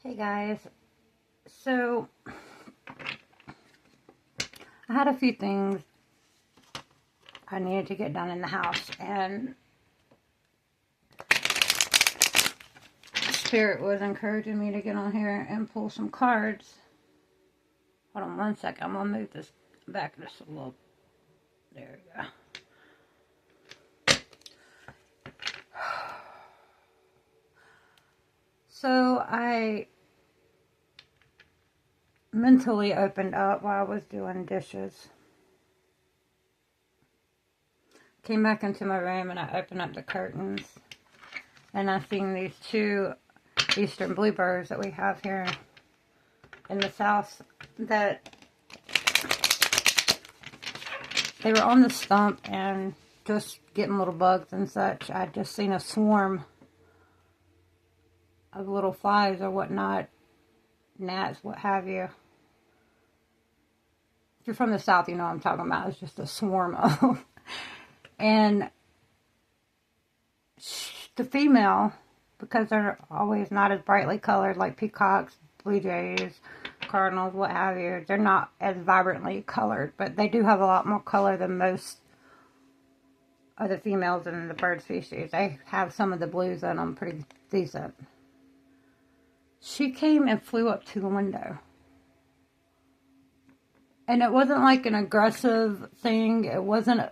Hey guys, so I had a few things I needed to get done in the house, and Spirit was encouraging me to get on here and pull some cards. Hold on one second, I'm gonna move this back just a little. There we go. So I mentally opened up while I was doing dishes. Came back into my room and I opened up the curtains, and I seen these two eastern bluebirds that we have here in the south, that they were on the stump and just getting little bugs and such. I'd just seen a swarm of little flies or whatnot, gnats, what have you. If you're from the south, you know what I'm talking about. It's just a swarm of them. And the female, because they're always not as brightly colored like peacocks, blue jays, cardinals, what have you, they're not as vibrantly colored, but they do have a lot more color than most of the females in the bird species. They have some of the blues in them pretty decent. She came and flew up to the window. And it wasn't like an aggressive thing. It wasn't,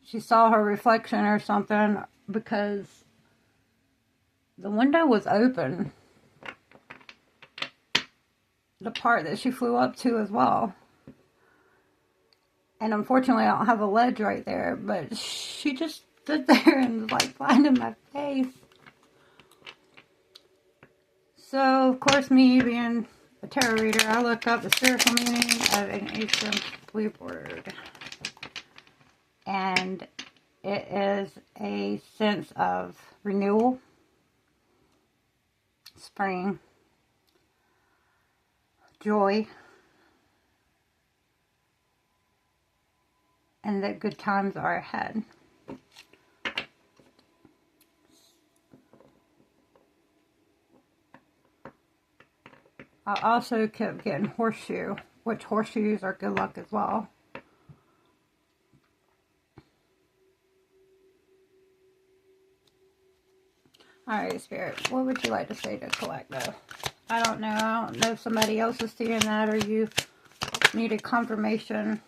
she saw her reflection or something, because the window was open. The part that she flew up to as well. And unfortunately, I don't have a ledge right there, but she just stood there and was like flying in my face. So, of course, me being a tarot reader, I look up the spiritual meaning of an Eastern bluebird. And it is a sense of renewal, spring, joy, and that good times are ahead. I also kept getting horseshoe, which horseshoes are good luck as well. Alright, Spirit, what would you like to say to collect, though? I don't know. I don't know if somebody else is seeing that, or you needed confirmation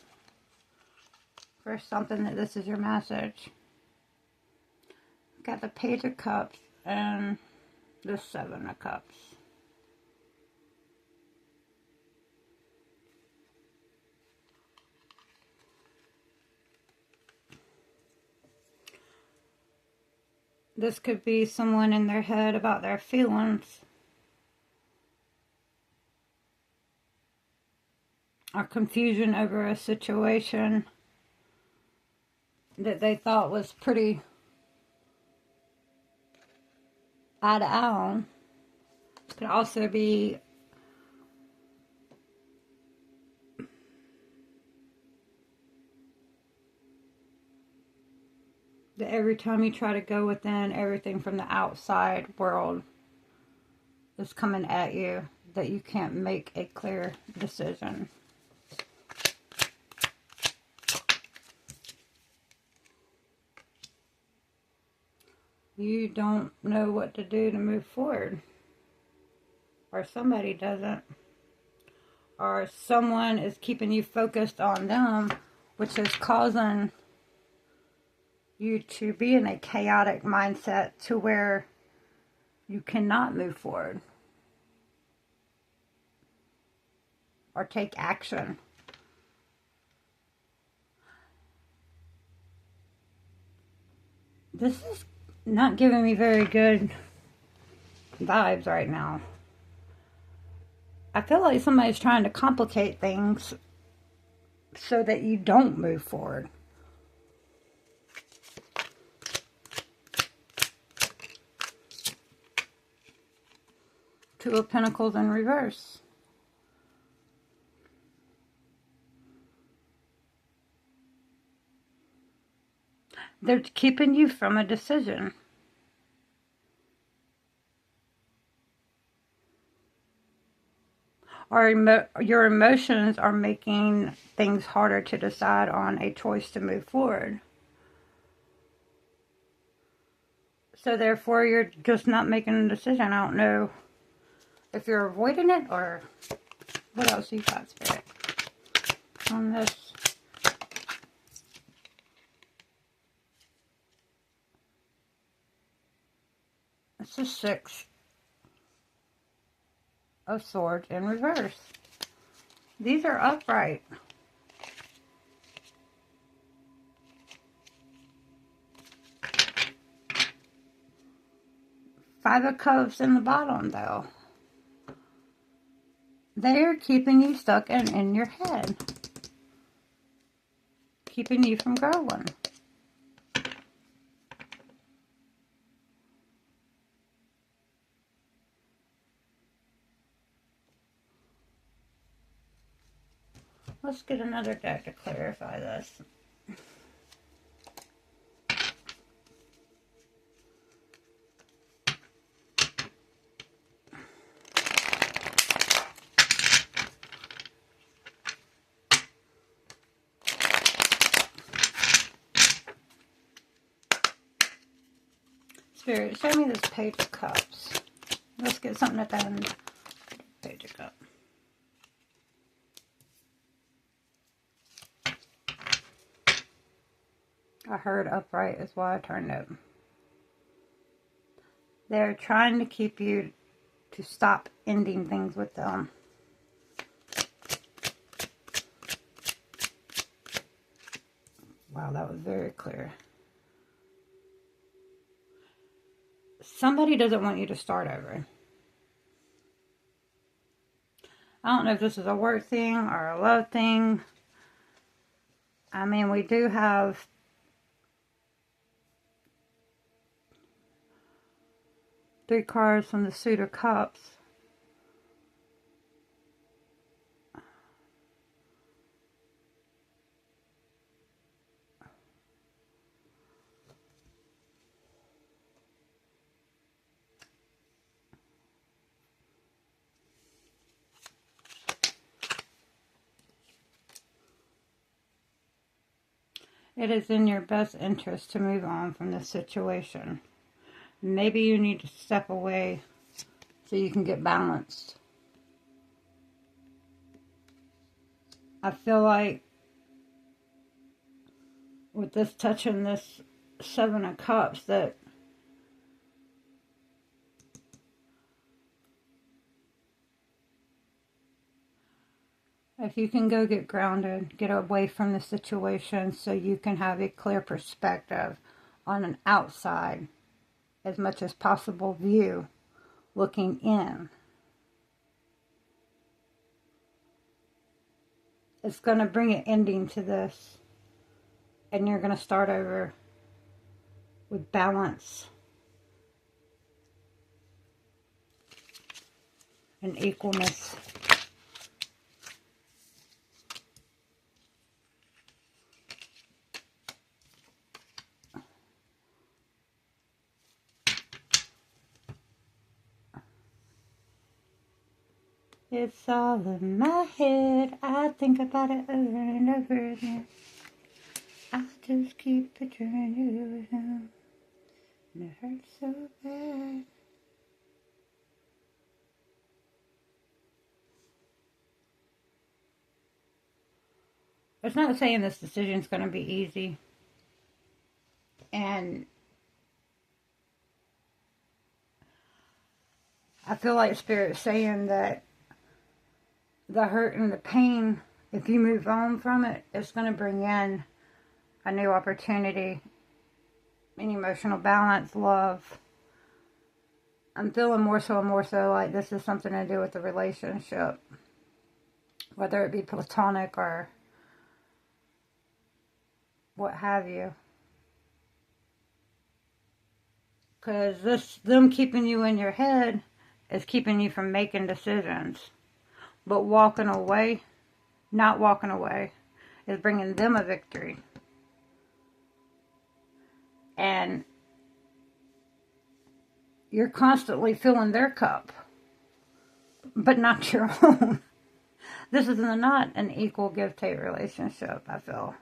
for something that this is your message. Got the Page of Cups and the Seven of Cups. This could be someone in their head about their feelings, or confusion over a situation that they thought was pretty eye to eye on. It could also be that every time you try to go within, everything from the outside world is coming at you, that you can't make a clear decision. You don't know what to do to move forward. Or somebody doesn't. Or someone is keeping you focused on them, which is causing you to be in a chaotic mindset to where you cannot move forward or take action. This is not giving me very good vibes right now. I feel like somebody's trying to complicate things so that you don't move forward. Two of Pentacles in reverse. They're keeping you from a decision. your emotions are making things harder to decide on a choice to move forward. So therefore, you're just not making a decision. I don't know if you're avoiding it or what else you got, Spirit, on this. It's a 6 of Swords in reverse. These are upright. 5 of Cups in the bottom, though. They're keeping you stuck in your head. Keeping you from growing. Let's get another deck to clarify this. Spirit, show me this Page of Cups. Let's get something at the end. Page of Cups. I heard upright is why I turned it. They're trying to keep you to stop ending things with them. Wow, that was very clear. Somebody doesn't want you to start over. I don't know if this is a work thing or a love thing. I mean, we do have three cards from the Suit of Cups. It is in your best interest to move on from this situation. Maybe you need to step away so you can get balanced. I feel like with this touching this 7 of Cups that if you can go get grounded, get away from the situation so you can have a clear perspective on an outside, as much as possible view, looking in. It's going to bring an ending to this. And you're going to start over with balance and equalness. It's all in my head. I think about it over and over again. I just keep picturing you with him. And it hurts so bad. It's not saying this decision's going to be easy. And I feel like Spirit's saying that the hurt and the pain, if you move on from it, it's going to bring in a new opportunity, an emotional balance, love. I'm feeling more so and more so like this is something to do with the relationship, whether it be platonic or what have you. Because them keeping you in your head is keeping you from making decisions. But walking away, not walking away, is bringing them a victory. And you're constantly filling their cup, but not your own. This is not an equal give-take relationship, I feel.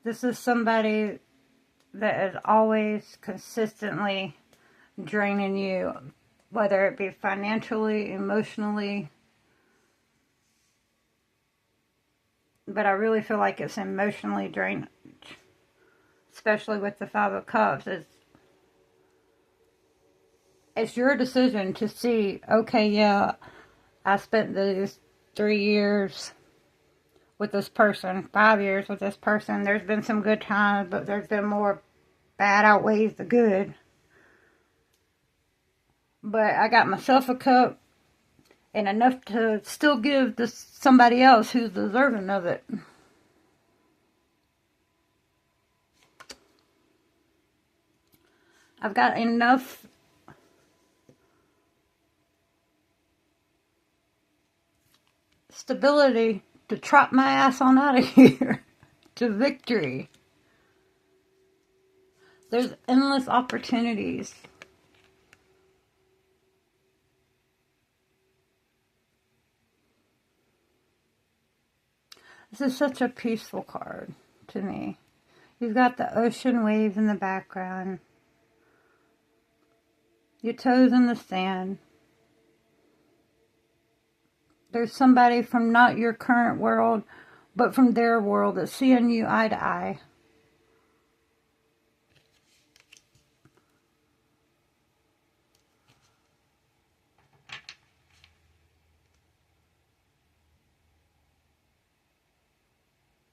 This is somebody that is always consistently draining you, whether it be financially, emotionally. But I really feel like it's emotionally draining, especially with the Five of Cups. It's your decision to see, okay, yeah, I spent these 3 years with this person, 5 years with this person. There's been some good times, but there's been more bad outweighs the good. But I got myself a cup and enough to still give to somebody else who's deserving of it. I've got enough stability to trot my ass on out of here to victory. There's endless opportunities. This is such a peaceful card to me. You've got the ocean waves in the background. Your toes in the sand. There's somebody from not your current world, but from their world that's seeing you eye to eye.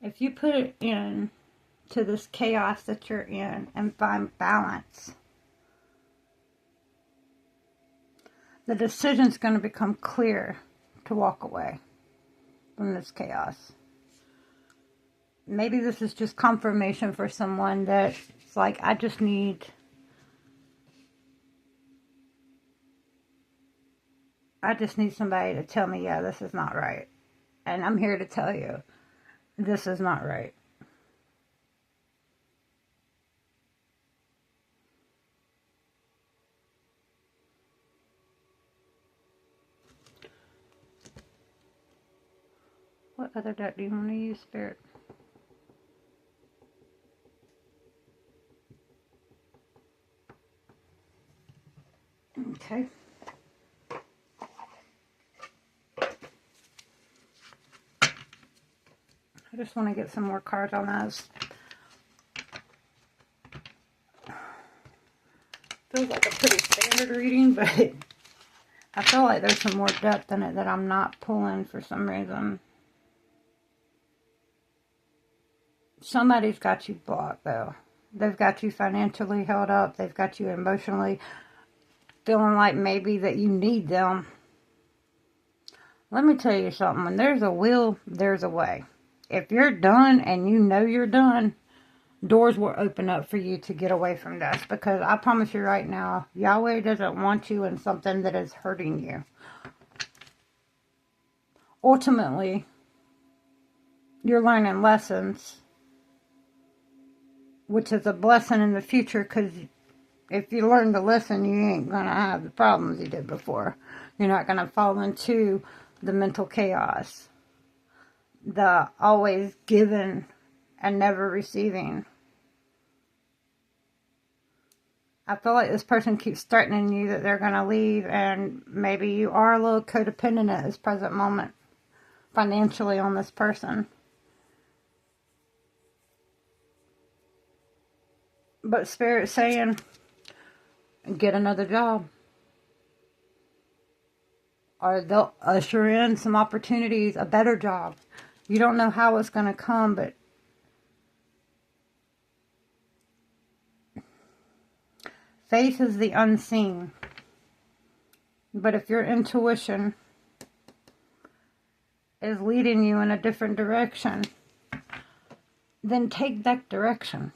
If you put it in to this chaos that you're in and find balance, the decision's going to become clear to walk away from this chaos. Maybe this is just confirmation for someone that's like, I just need somebody to tell me, yeah, this is not right. And I'm here to tell you, this is not right. What other deck do you want to use, Spirit? Okay. I just want to get some more cards on those. Feels like a pretty standard reading, but I feel like there's some more depth in it that I'm not pulling for some reason. Somebody's got you blocked, though. They've got you financially held up. They've got you emotionally feeling like maybe that you need them. Let me tell you something. When there's a will, there's a way. If you're done and you know you're done, doors will open up for you to get away from this. Because I promise you right now, Yahweh doesn't want you in something that is hurting you. Ultimately, you're learning lessons, which is a blessing in the future, because if you learn the lesson, you ain't going to have the problems you did before. You're not going to fall into the mental chaos, the always giving and never receiving. I feel like this person keeps threatening you that they're going to leave, and maybe you are a little codependent at this present moment financially on this person. But Spirit's saying, get another job. Or they'll usher in some opportunities, a better job. You don't know how it's going to come, but faith is the unseen. But if your intuition is leading you in a different direction, then take that direction.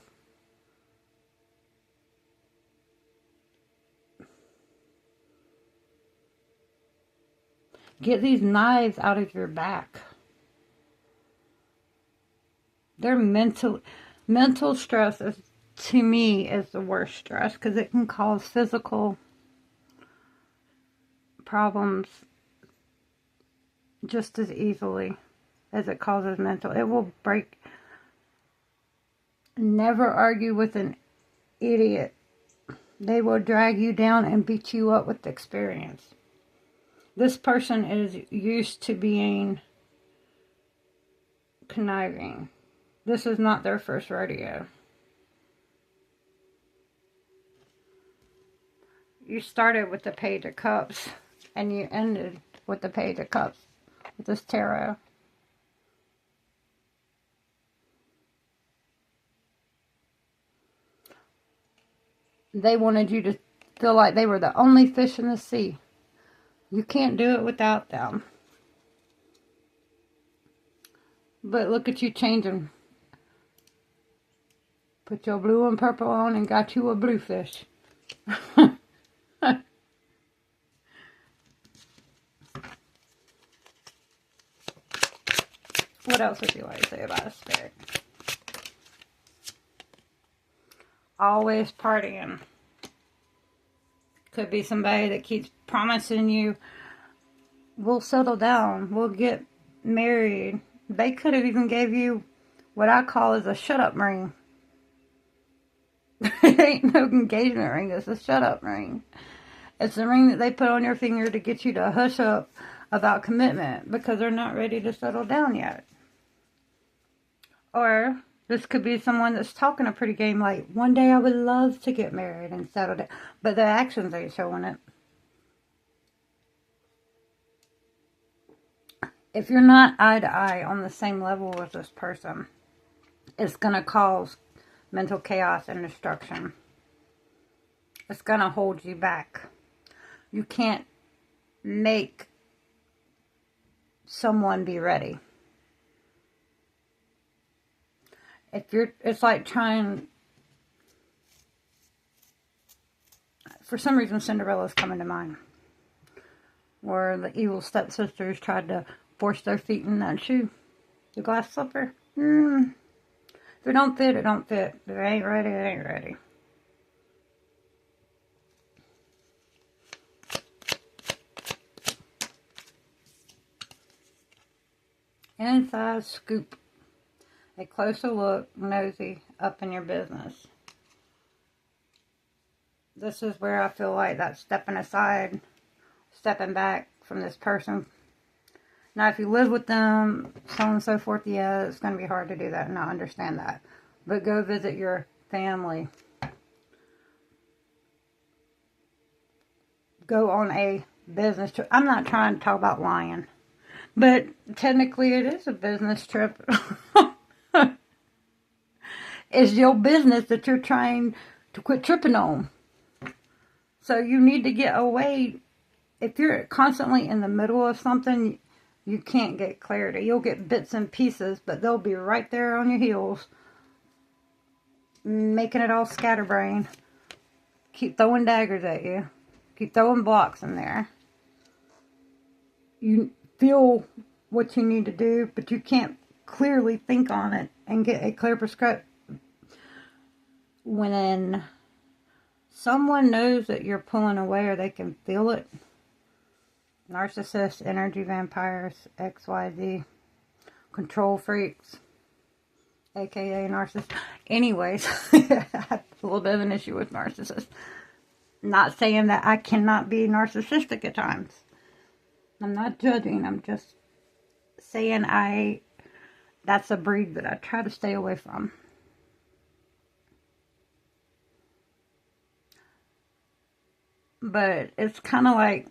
Get these knives out of your back. They're mental stress is, to me, is the worst stress, because it can cause physical problems just as easily as it causes mental. It will break. Never argue with an idiot. They will drag you down and beat you up with experience. This person is used to being conniving. This is not their first rodeo. You started with the Page of Cups and you ended with the Page of Cups with this tarot. They wanted you to feel like they were the only fish in the sea. You can't do it without them. But look at you changing. Put your blue and purple on and got you a blue fish. What else would you like to say about a spirit? Always partying. Could be somebody that keeps promising you, we'll settle down, we'll get married. They could have even gave you what I call is a shut up ring. It ain't no engagement ring, it's a shut up ring. It's the ring that they put on your finger to get you to hush up about commitment because they're not ready to settle down yet. Or this could be someone that's talking a pretty game like, one day I would love to get married and settle down. But their actions ain't showing it. If you're not eye to eye on the same level with this person, it's going to cause mental chaos and destruction. It's going to hold you back. You can't make someone be ready. It's like trying, for some reason Cinderella's coming to mind, where the evil stepsisters tried to force their feet in that shoe, the glass slipper. If it don't fit, it don't fit. If it ain't ready, it ain't ready. Inside scoop. A closer look, nosy, up in your business. This is where I feel like that stepping aside, stepping back from this person. Now, if you live with them, so on and so forth, yeah, it's going to be hard to do that, and I understand that. But go visit your family. Go on a business trip. I'm not trying to talk about lying, but technically it is a business trip. It's your business that you're trying to quit tripping on. So you need to get away. If you're constantly in the middle of something, you can't get clarity. You'll get bits and pieces, but they'll be right there on your heels, making it all scatterbrain. Keep throwing daggers at you. Keep throwing blocks in there. You feel what you need to do, but you can't clearly think on it and get a clear prescription. When someone knows that you're pulling away or they can feel it, narcissists, energy vampires, XYZ, control freaks, aka narcissists. Anyways, I have a little bit of an issue with narcissists. Not saying that I cannot be narcissistic at times. I'm not judging. I'm just saying that's a breed that I try to stay away from. But it's kind of like,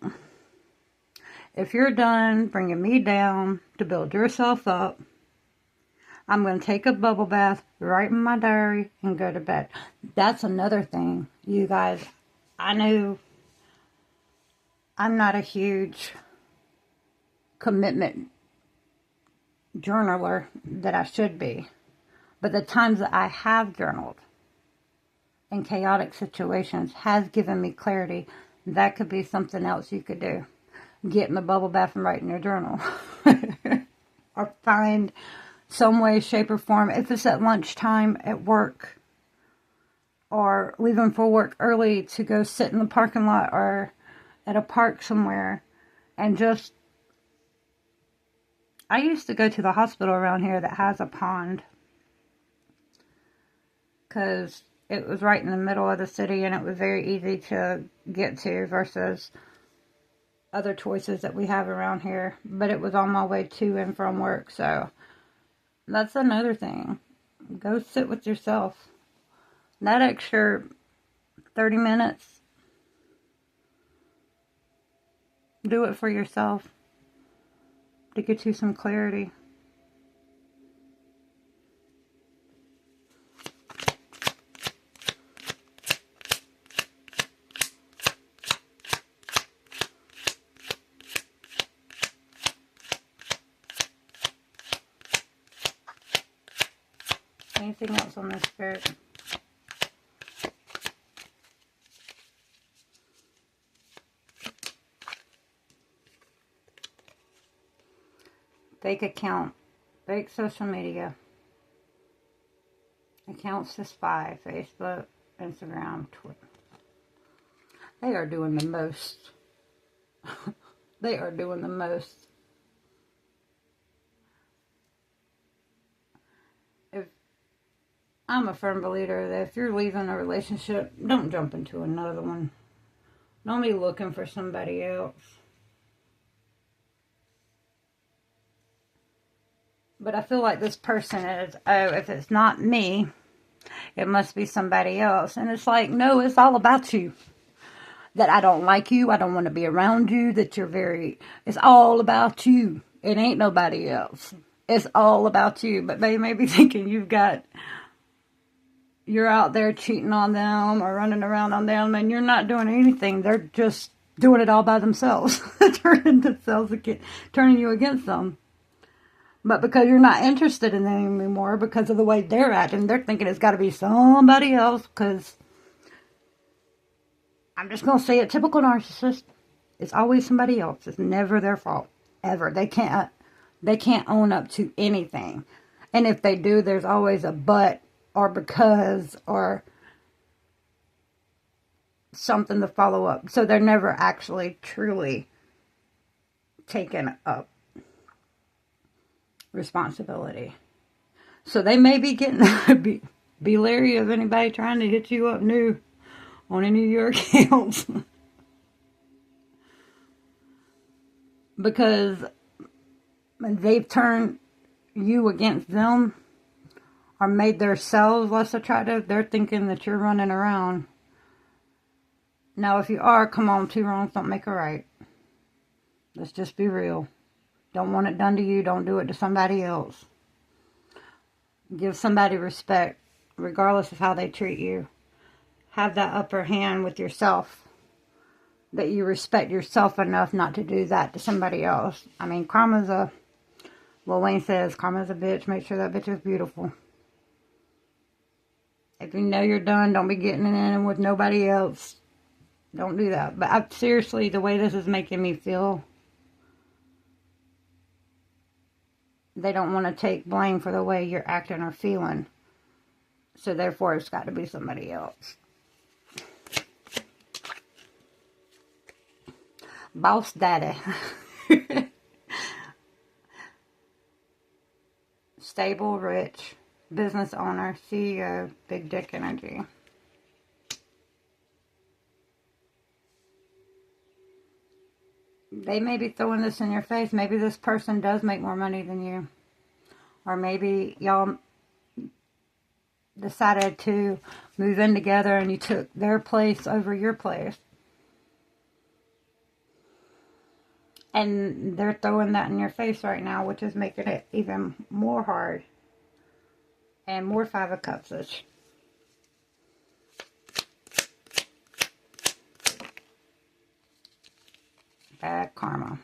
if you're done bringing me down to build yourself up, I'm going to take a bubble bath, write in my diary, and go to bed. That's another thing, you guys. I know I'm not a huge commitment journaler that I should be. But the times that I have journaled in chaotic situations has given me clarity. That could be something else you could do. Get in the bubble bath and write in your journal. Or find some way, shape, or form. If it's at lunchtime at work, or leaving for work early to go sit in the parking lot or at a park somewhere and just I used to go to the hospital around here that has a pond because it was right in the middle of the city and it was very easy to get to versus other choices that we have around here. But it was on my way to and from work, so that's another thing. Go sit with yourself. That extra 30 minutes, do it for yourself to get you some clarity. Anything else on this spirit? Fake account, fake social media, accounts to spy, Facebook, Instagram, Twitter. They are doing the most. They are doing the most. If I'm a firm believer that if you're leaving a relationship, don't jump into another one. Don't be looking for somebody else. But I feel like this person is, oh, if it's not me, it must be somebody else. And it's like, no, it's all about you. That I don't like you, I don't want to be around you, that it's all about you. It ain't nobody else. It's all about you. But they may be thinking you're out there cheating on them or running around on them and you're not doing anything. They're just doing it all by themselves. Turning you against them. But because you're not interested in them anymore because of the way they're acting, they're thinking it's got to be somebody else because I'm just going to say it, typical narcissist. It's always somebody else. It's never their fault. Ever. They can't own up to anything. And if they do, there's always a but or because or something to follow up. So they're never actually truly taking up responsibility. So they may be getting be leery of anybody trying to hit you up new on any of your accounts. Because they've turned you against them or made themselves less attractive. They're thinking that you're running around. Now, if you are, come on, two wrongs don't make a right. Let's just be real. Don't want it done to you. Don't do it to somebody else. Give somebody respect, regardless of how they treat you. Have that upper hand with yourself. That you respect yourself enough not to do that to somebody else. I mean, Lil Wayne says, karma's a bitch. Make sure that bitch is beautiful. If you know you're done, don't be getting in with nobody else. Don't do that. But seriously, the way this is making me feel, they don't want to take blame for the way you're acting or feeling. So therefore, it's got to be somebody else. Boss daddy. Stable, rich, business owner, CEO, big dick energy. They may be throwing this in your face. Maybe this person does make more money than you. Or maybe y'all decided to move in together and you took their place over your place. And they're throwing that in your face right now, which is making it even more hard. And more Five of Cups-ish. Bad karma.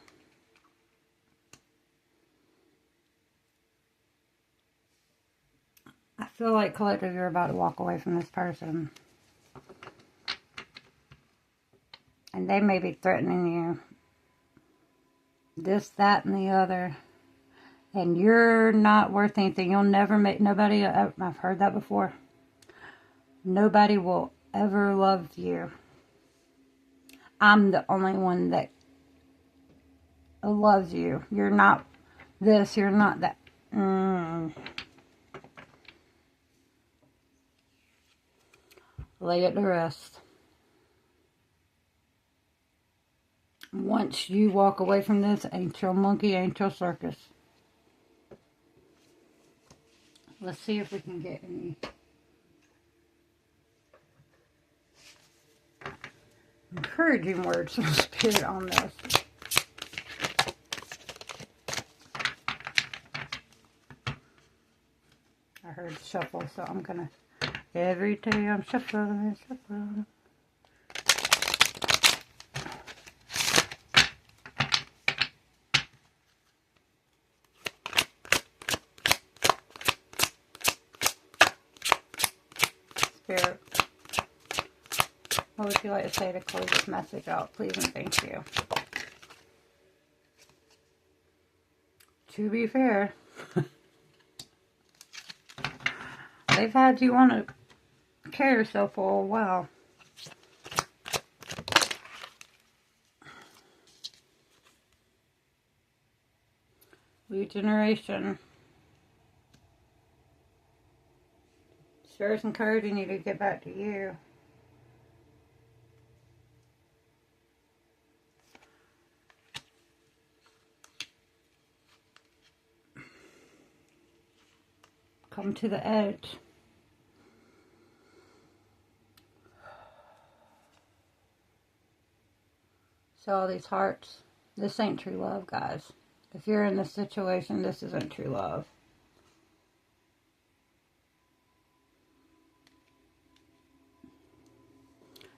I feel like, collective, you're about to walk away from this person. And they may be threatening you. This, that, and the other. And you're not worth anything. You'll never make nobody, I've heard that before. Nobody will ever love you. I'm the only one that loves you. You're not this. You're not that. Lay it to rest. Once you walk away from this, ain't your monkey, ain't your circus. Let's see if we can get any encouraging words from Spirit on this. I heard shuffle, so I'm gonna, every day I'm shuffling, shuffling. Spirit, what would you like to say to close this message out, please and thank you? To be fair, they've had you want to carry yourself for a while. Regeneration. Spirit's encouraging you to get back to you. Come to the edge. So all these hearts. This ain't true love, guys. If you're in this situation, this isn't true love.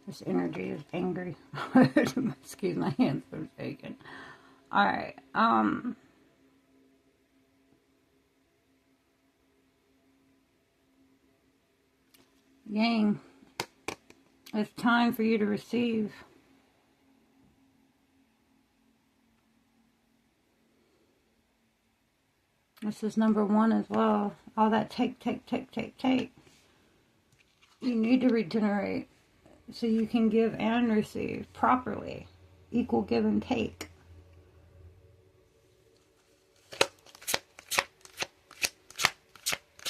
This energy is angry. Excuse my hands from shaking. Alright, Yang, it's time for you to receive. This is number one as well. All that take. You need to regenerate so you can give and receive properly. Equal give and take.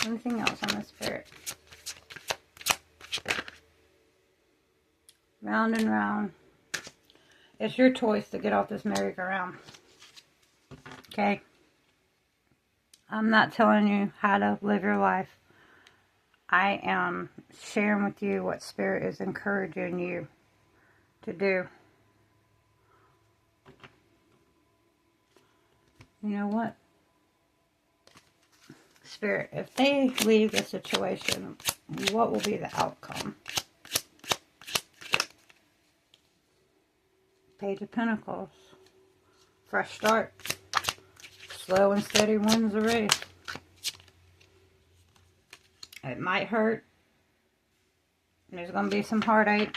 Anything else on the Spirit? Round and round. It's your choice to get off this merry-go-round. Okay? I'm not telling you how to live your life. I am sharing with you what Spirit is encouraging you to do. You know what? Spirit, if they leave the situation, what will be the outcome? Page of Pentacles. Fresh start. Slow and steady wins the race. It might hurt. There's going to be some heartache.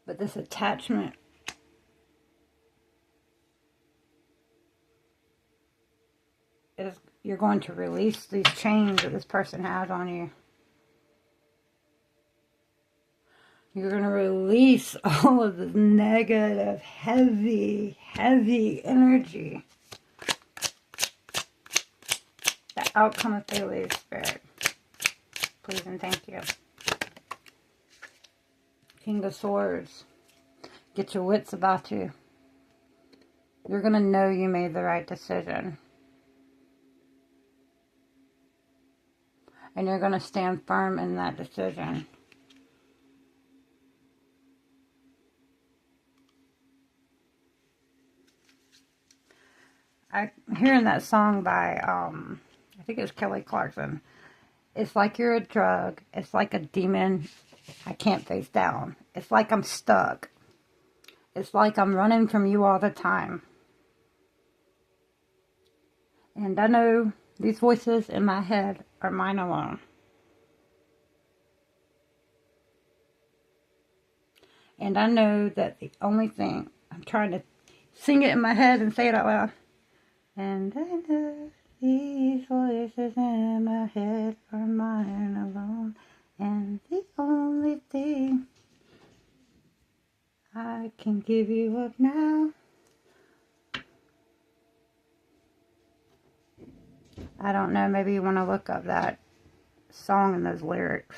But this attachment is, you're going to release these chains that this person has on you. You're going to release all of this negative, heavy energy. The outcome if they leave, Spirit. Please and thank you. King of Swords. Get your wits about you. You're going to know you made the right decision. And you're going to stand firm in that decision. I'm hearing that song by, I think it was Kelly Clarkson. It's like you're a drug. It's like a demon I can't face down. It's like I'm stuck. It's like I'm running from you all the time. And I know these voices in my head are mine alone. And I know that the only thing, I'm trying to sing it in my head and say it out loud. And I know these voices in my head are mine alone. And the only thing Can't give you up now. I don't know, maybe you want to look up that song and those lyrics.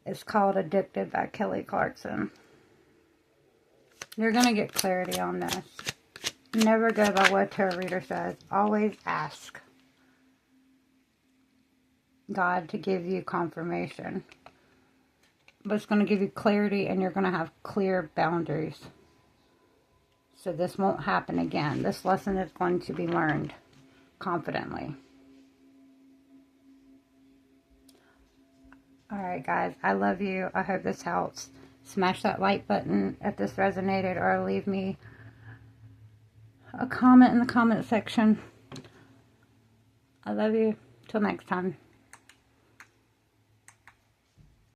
It's called Addicted by Kelly Clarkson. You're going to get clarity on this. Never go by what a tarot reader says. Always ask God to give you confirmation. But it's going to give you clarity, and you're going to have clear boundaries. So this won't happen again. This lesson is going to be learned confidently. Alright guys, I love you. I hope this helps. Smash that like button if this resonated, or leave me a comment in the comment section. I love you. Till next time.